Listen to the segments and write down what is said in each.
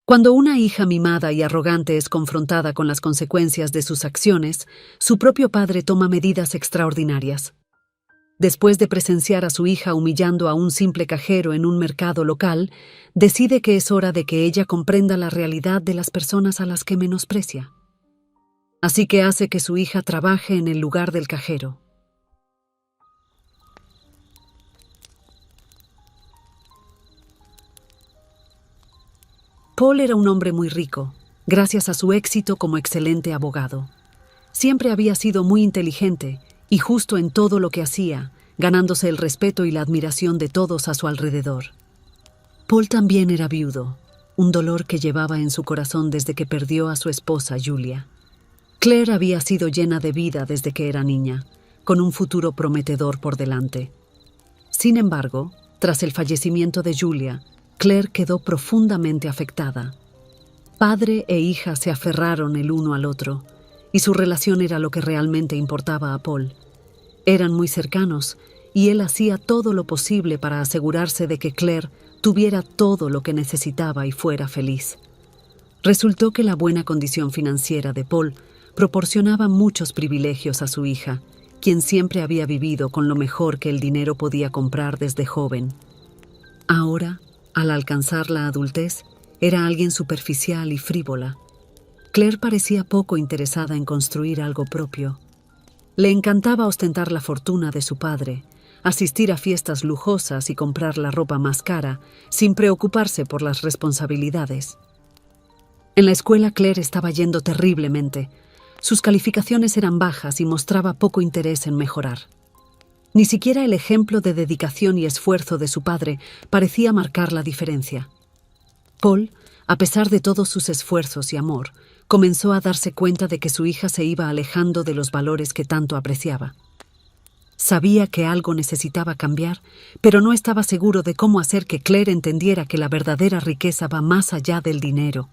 Cuando una hija mimada y arrogante es confrontada con las consecuencias de sus acciones, su propio padre toma medidas extraordinarias. Después de presenciar a su hija humillando a un simple cajero en un mercado local, decide que es hora de que ella comprenda la realidad de las personas a las que menosprecia. Así que hace que su hija trabaje en el lugar del cajero. Paul era un hombre muy rico, gracias a su éxito como excelente abogado. Siempre había sido muy inteligente y justo en todo lo que hacía, ganándose el respeto y la admiración de todos a su alrededor. Paul también era viudo, un dolor que llevaba en su corazón desde que perdió a su esposa Julia. Claire había sido llena de vida desde que era niña, con un futuro prometedor por delante. Sin embargo, tras el fallecimiento de Julia, Claire quedó profundamente afectada. Padre e hija se aferraron el uno al otro, y su relación era lo que realmente importaba a Paul. Eran muy cercanos, y él hacía todo lo posible para asegurarse de que Claire tuviera todo lo que necesitaba y fuera feliz. Resultó que la buena condición financiera de Paul proporcionaba muchos privilegios a su hija, quien siempre había vivido con lo mejor que el dinero podía comprar desde joven. Ahora, al alcanzar la adultez, era alguien superficial y frívola. Claire parecía poco interesada en construir algo propio. Le encantaba ostentar la fortuna de su padre, asistir a fiestas lujosas y comprar la ropa más cara, sin preocuparse por las responsabilidades. En la escuela Claire estaba yendo terriblemente. Sus calificaciones eran bajas y mostraba poco interés en mejorar. Ni siquiera el ejemplo de dedicación y esfuerzo de su padre parecía marcar la diferencia. Paul, a pesar de todos sus esfuerzos y amor, comenzó a darse cuenta de que su hija se iba alejando de los valores que tanto apreciaba. Sabía que algo necesitaba cambiar, pero no estaba seguro de cómo hacer que Claire entendiera que la verdadera riqueza va más allá del dinero.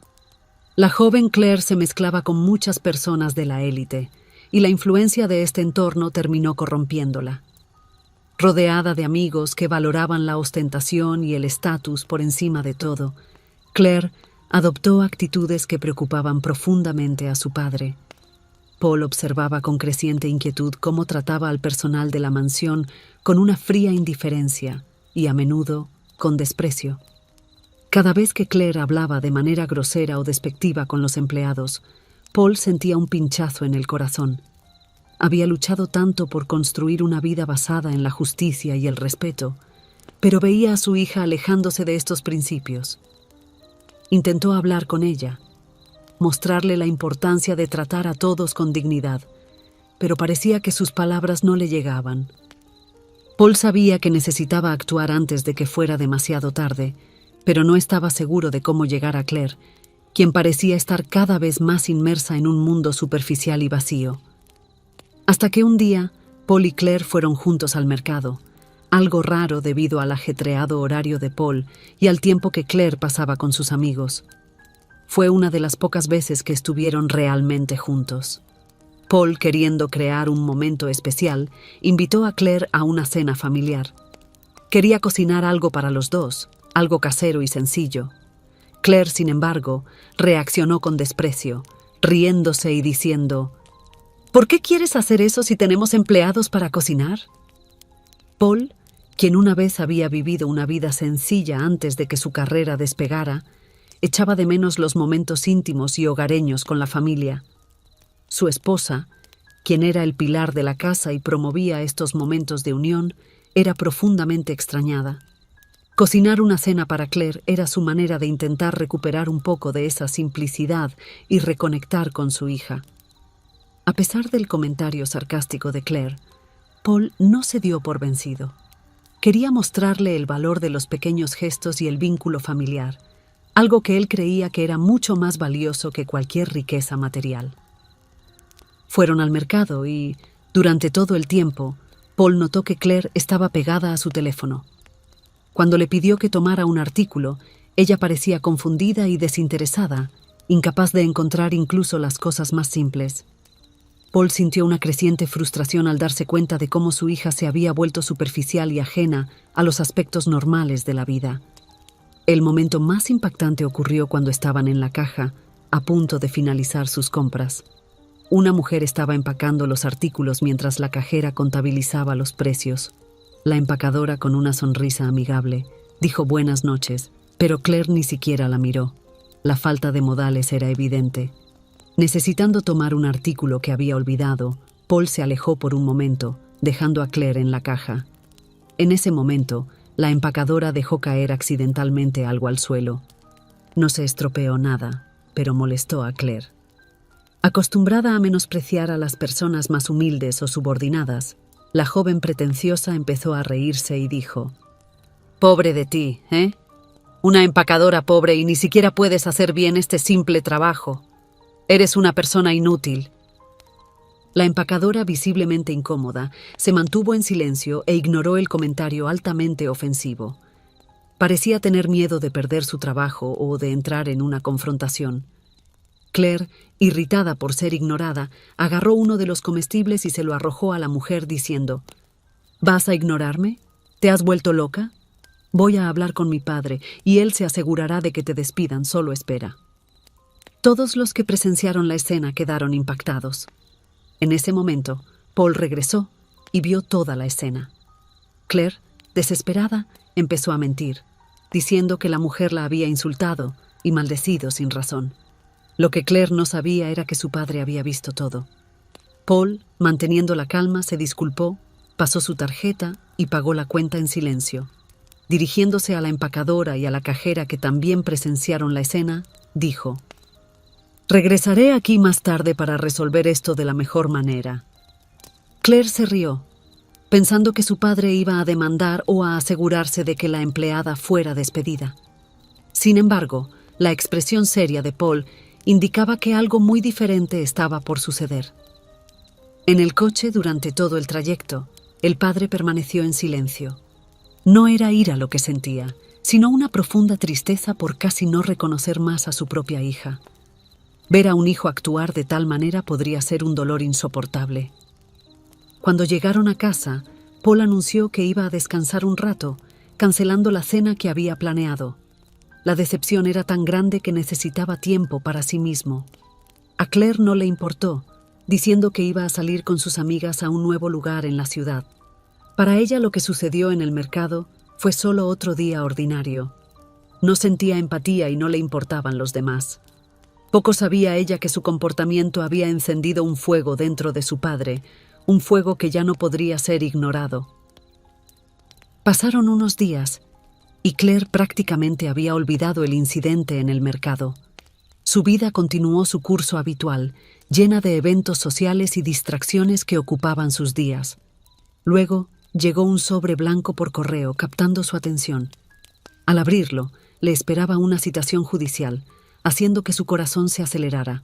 La joven Claire se mezclaba con muchas personas de la élite, y la influencia de este entorno terminó corrompiéndola. Rodeada de amigos que valoraban la ostentación y el estatus por encima de todo, Claire adoptó actitudes que preocupaban profundamente a su padre. Paul observaba con creciente inquietud cómo trataba al personal de la mansión con una fría indiferencia y, a menudo, con desprecio. Cada vez que Claire hablaba de manera grosera o despectiva con los empleados, Paul sentía un pinchazo en el corazón. Había luchado tanto por construir una vida basada en la justicia y el respeto, pero veía a su hija alejándose de estos principios. Intentó hablar con ella, mostrarle la importancia de tratar a todos con dignidad, pero parecía que sus palabras no le llegaban. Paul sabía que necesitaba actuar antes de que fuera demasiado tarde, pero no estaba seguro de cómo llegar a Claire, quien parecía estar cada vez más inmersa en un mundo superficial y vacío. Hasta que un día, Paul y Claire fueron juntos al mercado, algo raro debido al ajetreado horario de Paul y al tiempo que Claire pasaba con sus amigos. Fue una de las pocas veces que estuvieron realmente juntos. Paul, queriendo crear un momento especial, invitó a Claire a una cena familiar. Quería cocinar algo para los dos, algo casero y sencillo. Claire, sin embargo, reaccionó con desprecio, riéndose y diciendo: ¿Por qué quieres hacer eso si tenemos empleados para cocinar? Paul, quien una vez había vivido una vida sencilla antes de que su carrera despegara, echaba de menos los momentos íntimos y hogareños con la familia. Su esposa, quien era el pilar de la casa y promovía estos momentos de unión, era profundamente extrañada. Cocinar una cena para Claire era su manera de intentar recuperar un poco de esa simplicidad y reconectar con su hija. A pesar del comentario sarcástico de Claire, Paul no se dio por vencido. Quería mostrarle el valor de los pequeños gestos y el vínculo familiar, algo que él creía que era mucho más valioso que cualquier riqueza material. Fueron al mercado y, durante todo el tiempo, Paul notó que Claire estaba pegada a su teléfono. Cuando le pidió que tomara un artículo, ella parecía confundida y desinteresada, incapaz de encontrar incluso las cosas más simples. Paul sintió una creciente frustración al darse cuenta de cómo su hija se había vuelto superficial y ajena a los aspectos normales de la vida. El momento más impactante ocurrió cuando estaban en la caja, a punto de finalizar sus compras. Una mujer estaba empacando los artículos mientras la cajera contabilizaba los precios. La empacadora, con una sonrisa amigable, dijo buenas noches, pero Claire ni siquiera la miró. La falta de modales era evidente. Necesitando tomar un artículo que había olvidado, Paul se alejó por un momento, dejando a Claire en la caja. En ese momento, la empacadora dejó caer accidentalmente algo al suelo. No se estropeó nada, pero molestó a Claire. Acostumbrada a menospreciar a las personas más humildes o subordinadas, la joven pretenciosa empezó a reírse y dijo: «Pobre de ti, ¿eh? Una empacadora pobre y ni siquiera puedes hacer bien este simple trabajo. Eres una persona inútil». La empacadora, visiblemente incómoda, se mantuvo en silencio e ignoró el comentario altamente ofensivo. Parecía tener miedo de perder su trabajo o de entrar en una confrontación. Claire, irritada por ser ignorada, agarró uno de los comestibles y se lo arrojó a la mujer diciendo: «¿Vas a ignorarme? ¿Te has vuelto loca? Voy a hablar con mi padre y él se asegurará de que te despidan, solo espera». Todos los que presenciaron la escena quedaron impactados. En ese momento, Paul regresó y vio toda la escena. Claire, desesperada, empezó a mentir, diciendo que la mujer la había insultado y maldecido sin razón. Lo que Claire no sabía era que su padre había visto todo. Paul, manteniendo la calma, se disculpó, pasó su tarjeta y pagó la cuenta en silencio. Dirigiéndose a la empacadora y a la cajera que también presenciaron la escena, dijo: «Regresaré aquí más tarde para resolver esto de la mejor manera». Claire se rió, pensando que su padre iba a demandar o a asegurarse de que la empleada fuera despedida. Sin embargo, la expresión seria de Paul indicaba que algo muy diferente estaba por suceder. En el coche, durante todo el trayecto, el padre permaneció en silencio. No era ira lo que sentía, sino una profunda tristeza por casi no reconocer más a su propia hija. Ver a un hijo actuar de tal manera podría ser un dolor insoportable. Cuando llegaron a casa, Paul anunció que iba a descansar un rato, cancelando la cena que había planeado. La decepción era tan grande que necesitaba tiempo para sí mismo. A Claire no le importó, diciendo que iba a salir con sus amigas a un nuevo lugar en la ciudad. Para ella, lo que sucedió en el mercado fue solo otro día ordinario. No sentía empatía y no le importaban los demás. Poco sabía ella que su comportamiento había encendido un fuego dentro de su padre, un fuego que ya no podría ser ignorado. Pasaron unos días y Claire prácticamente había olvidado el incidente en el mercado. Su vida continuó su curso habitual, llena de eventos sociales y distracciones que ocupaban sus días. Luego llegó un sobre blanco por correo, captando su atención. Al abrirlo, le esperaba una citación judicial, haciendo que su corazón se acelerara.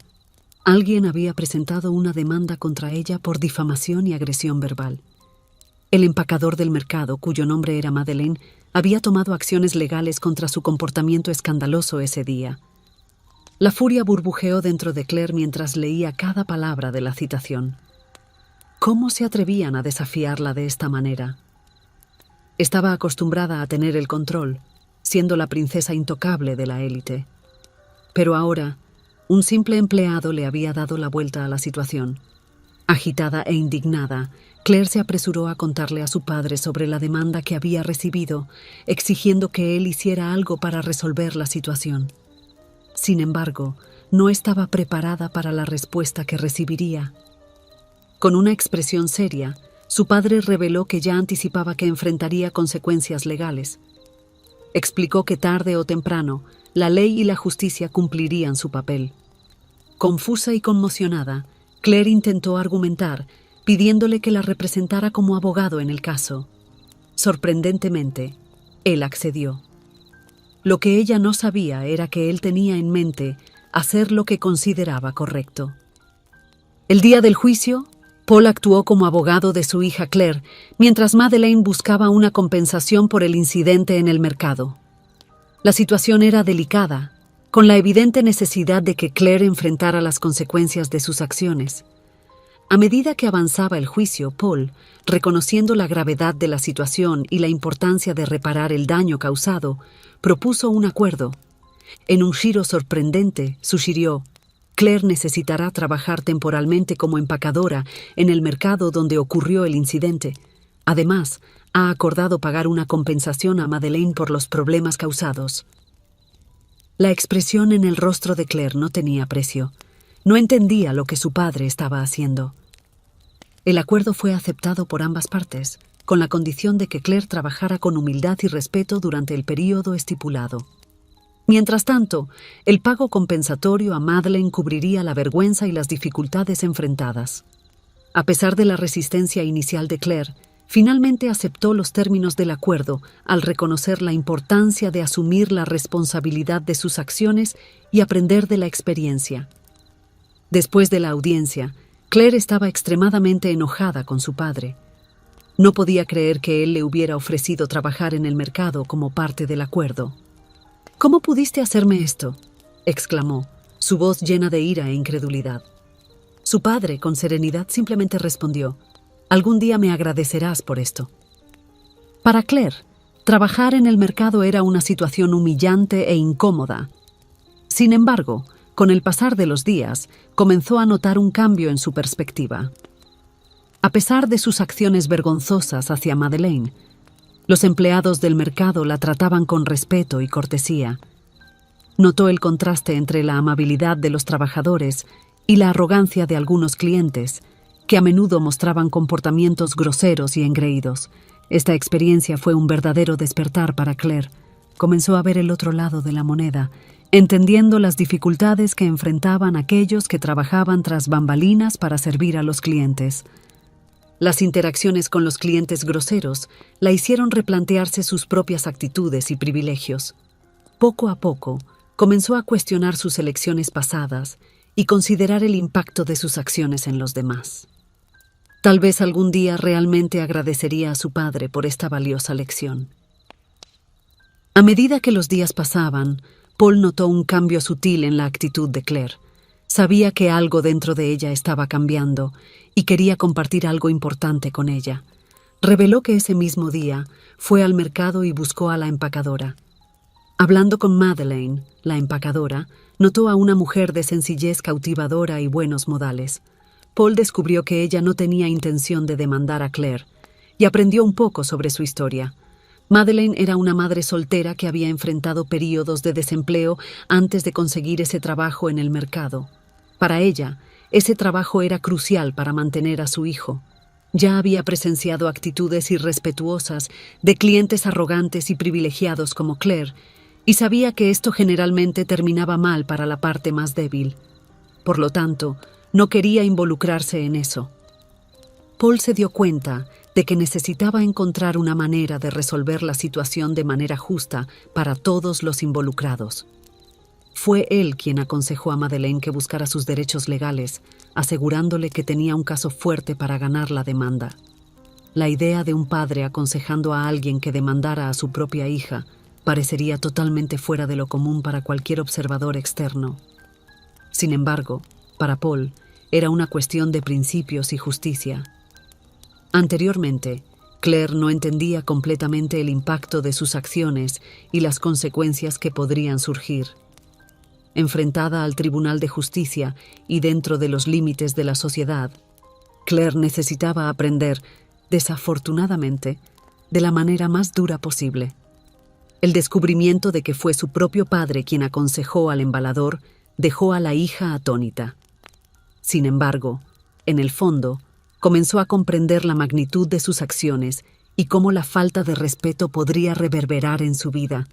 Alguien había presentado una demanda contra ella por difamación y agresión verbal. El empacador del mercado, cuyo nombre era Madeleine, había tomado acciones legales contra su comportamiento escandaloso ese día. La furia burbujeó dentro de Claire mientras leía cada palabra de la citación. ¿Cómo se atrevían a desafiarla de esta manera? Estaba acostumbrada a tener el control, siendo la princesa intocable de la élite. Pero ahora, un simple empleado le había dado la vuelta a la situación. Agitada e indignada, Claire se apresuró a contarle a su padre sobre la demanda que había recibido, exigiendo que él hiciera algo para resolver la situación. Sin embargo, no estaba preparada para la respuesta que recibiría. Con una expresión seria, su padre reveló que ya anticipaba que enfrentaría consecuencias legales. Explicó que tarde o temprano, la ley y la justicia cumplirían su papel. Confusa y conmocionada, Claire intentó argumentar, pidiéndole que la representara como abogado en el caso. Sorprendentemente, él accedió. Lo que ella no sabía era que él tenía en mente hacer lo que consideraba correcto. El día del juicio, Paul actuó como abogado de su hija Claire, mientras Madeleine buscaba una compensación por el incidente en el mercado. La situación era delicada, con la evidente necesidad de que Claire enfrentara las consecuencias de sus acciones. A medida que avanzaba el juicio, Paul, reconociendo la gravedad de la situación y la importancia de reparar el daño causado, propuso un acuerdo. En un giro sorprendente, sugirió: Claire necesitará trabajar temporalmente como empacadora en el mercado donde ocurrió el incidente. Además, ha acordado pagar una compensación a Madeleine por los problemas causados. La expresión en el rostro de Claire no tenía precio. No entendía lo que su padre estaba haciendo. El acuerdo fue aceptado por ambas partes, con la condición de que Claire trabajara con humildad y respeto durante el período estipulado. Mientras tanto, el pago compensatorio a Madeleine cubriría la vergüenza y las dificultades enfrentadas. A pesar de la resistencia inicial de Claire, finalmente aceptó los términos del acuerdo al reconocer la importancia de asumir la responsabilidad de sus acciones y aprender de la experiencia. Después de la audiencia, Claire estaba extremadamente enojada con su padre. No podía creer que él le hubiera ofrecido trabajar en el mercado como parte del acuerdo. «¿Cómo pudiste hacerme esto?», exclamó, su voz llena de ira e incredulidad. Su padre, con serenidad, simplemente respondió: «Algún día me agradecerás por esto». Para Claire, trabajar en el mercado era una situación humillante e incómoda. Sin embargo, con el pasar de los días, comenzó a notar un cambio en su perspectiva. A pesar de sus acciones vergonzosas hacia Madeleine, los empleados del mercado la trataban con respeto y cortesía. Notó el contraste entre la amabilidad de los trabajadores y la arrogancia de algunos clientes, que a menudo mostraban comportamientos groseros y engreídos. Esta experiencia fue un verdadero despertar para Claire. Comenzó a ver el otro lado de la moneda, entendiendo las dificultades que enfrentaban aquellos que trabajaban tras bambalinas para servir a los clientes. Las interacciones con los clientes groseros la hicieron replantearse sus propias actitudes y privilegios. Poco a poco, comenzó a cuestionar sus elecciones pasadas y considerar el impacto de sus acciones en los demás. Tal vez algún día realmente agradecería a su padre por esta valiosa lección. A medida que los días pasaban, Paul notó un cambio sutil en la actitud de Claire. Sabía que algo dentro de ella estaba cambiando y quería compartir algo importante con ella. Reveló que ese mismo día fue al mercado y buscó a la empacadora. Hablando con Madeleine, la empacadora, notó a una mujer de sencillez cautivadora y buenos modales. Paul descubrió que ella no tenía intención de demandar a Claire y aprendió un poco sobre su historia. Madeleine era una madre soltera que había enfrentado períodos de desempleo antes de conseguir ese trabajo en el mercado. Para ella, ese trabajo era crucial para mantener a su hijo. Ya había presenciado actitudes irrespetuosas de clientes arrogantes y privilegiados como Claire, y sabía que esto generalmente terminaba mal para la parte más débil. Por lo tanto, no quería involucrarse en eso. Paul se dio cuenta de que necesitaba encontrar una manera de resolver la situación de manera justa para todos los involucrados. Fue él quien aconsejó a Madeleine que buscara sus derechos legales, asegurándole que tenía un caso fuerte para ganar la demanda. La idea de un padre aconsejando a alguien que demandara a su propia hija parecería totalmente fuera de lo común para cualquier observador externo. Sin embargo, para Paul, era una cuestión de principios y justicia. Anteriormente, Claire no entendía completamente el impacto de sus acciones y las consecuencias que podrían surgir. Enfrentada al Tribunal de Justicia y dentro de los límites de la sociedad, Claire necesitaba aprender, desafortunadamente, de la manera más dura posible. El descubrimiento de que fue su propio padre quien aconsejó al embalador dejó a la hija atónita. Sin embargo, en el fondo, comenzó a comprender la magnitud de sus acciones y cómo la falta de respeto podría reverberar en su vida.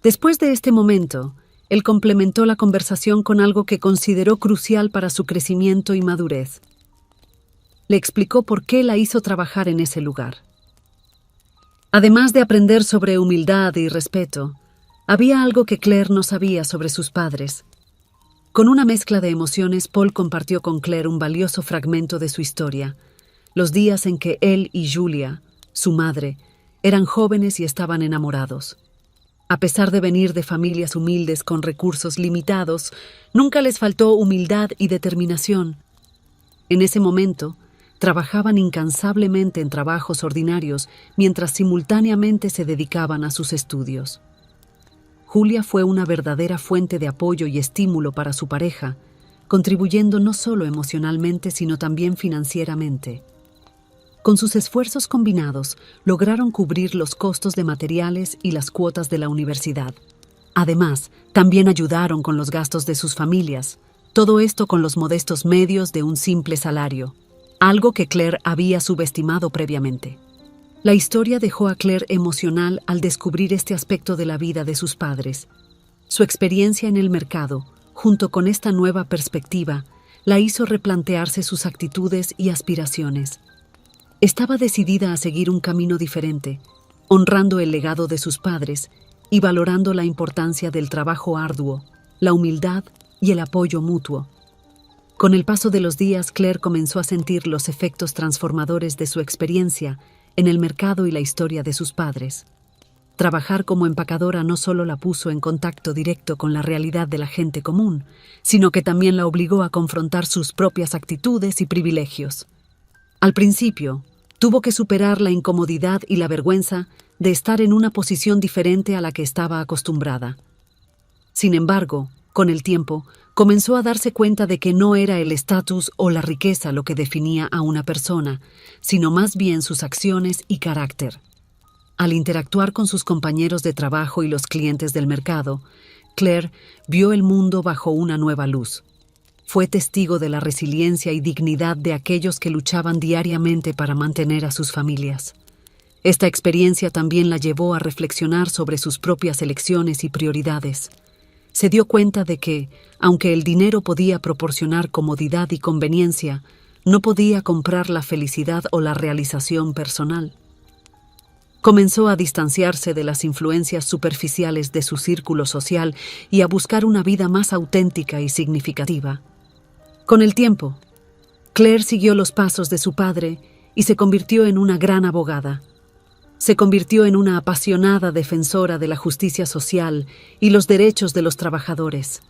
Después de este momento, él complementó la conversación con algo que consideró crucial para su crecimiento y madurez. Le explicó por qué la hizo trabajar en ese lugar. Además de aprender sobre humildad y respeto, había algo que Claire no sabía sobre sus padres. Con una mezcla de emociones, Paul compartió con Claire un valioso fragmento de su historia, los días en que él y Julia, su madre, eran jóvenes y estaban enamorados. A pesar de venir de familias humildes con recursos limitados, nunca les faltó humildad y determinación. En ese momento, trabajaban incansablemente en trabajos ordinarios mientras simultáneamente se dedicaban a sus estudios. Julia fue una verdadera fuente de apoyo y estímulo para su pareja, contribuyendo no solo emocionalmente sino también financieramente. Con sus esfuerzos combinados, lograron cubrir los costos de materiales y las cuotas de la universidad. Además, también ayudaron con los gastos de sus familias, todo esto con los modestos medios de un simple salario, algo que Claire había subestimado previamente. La historia dejó a Claire emocional al descubrir este aspecto de la vida de sus padres. Su experiencia en el mercado, junto con esta nueva perspectiva, la hizo replantearse sus actitudes y aspiraciones. Estaba decidida a seguir un camino diferente, honrando el legado de sus padres y valorando la importancia del trabajo arduo, la humildad y el apoyo mutuo. Con el paso de los días, Claire comenzó a sentir los efectos transformadores de su experiencia en el mercado y la historia de sus padres. Trabajar como empacadora no solo la puso en contacto directo con la realidad de la gente común, sino que también la obligó a confrontar sus propias actitudes y privilegios. Al principio, tuvo que superar la incomodidad y la vergüenza de estar en una posición diferente a la que estaba acostumbrada. Sin embargo, con el tiempo, comenzó a darse cuenta de que no era el estatus o la riqueza lo que definía a una persona, sino más bien sus acciones y carácter. Al interactuar con sus compañeros de trabajo y los clientes del mercado, Claire vio el mundo bajo una nueva luz. Fue testigo de la resiliencia y dignidad de aquellos que luchaban diariamente para mantener a sus familias. Esta experiencia también la llevó a reflexionar sobre sus propias elecciones y prioridades. Se dio cuenta de que, aunque el dinero podía proporcionar comodidad y conveniencia, no podía comprar la felicidad o la realización personal. Comenzó a distanciarse de las influencias superficiales de su círculo social y a buscar una vida más auténtica y significativa. Con el tiempo, Claire siguió los pasos de su padre y se convirtió en una gran abogada. Se convirtió en una apasionada defensora de la justicia social y los derechos de los trabajadores.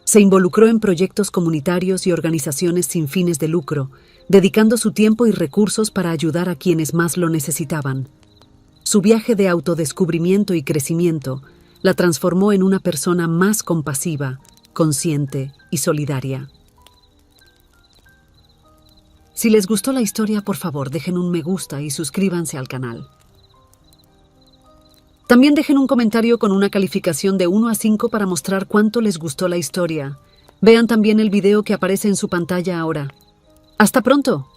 Se involucró en proyectos comunitarios y organizaciones sin fines de lucro, dedicando su tiempo y recursos para ayudar a quienes más lo necesitaban. Su viaje de autodescubrimiento y crecimiento la transformó en una persona más compasiva, consciente y solidaria. Si les gustó la historia, por favor, dejen un me gusta y suscríbanse al canal. También dejen un comentario con una calificación de 1 a 5 para mostrar cuánto les gustó la historia. Vean también el video que aparece en su pantalla ahora. ¡Hasta pronto!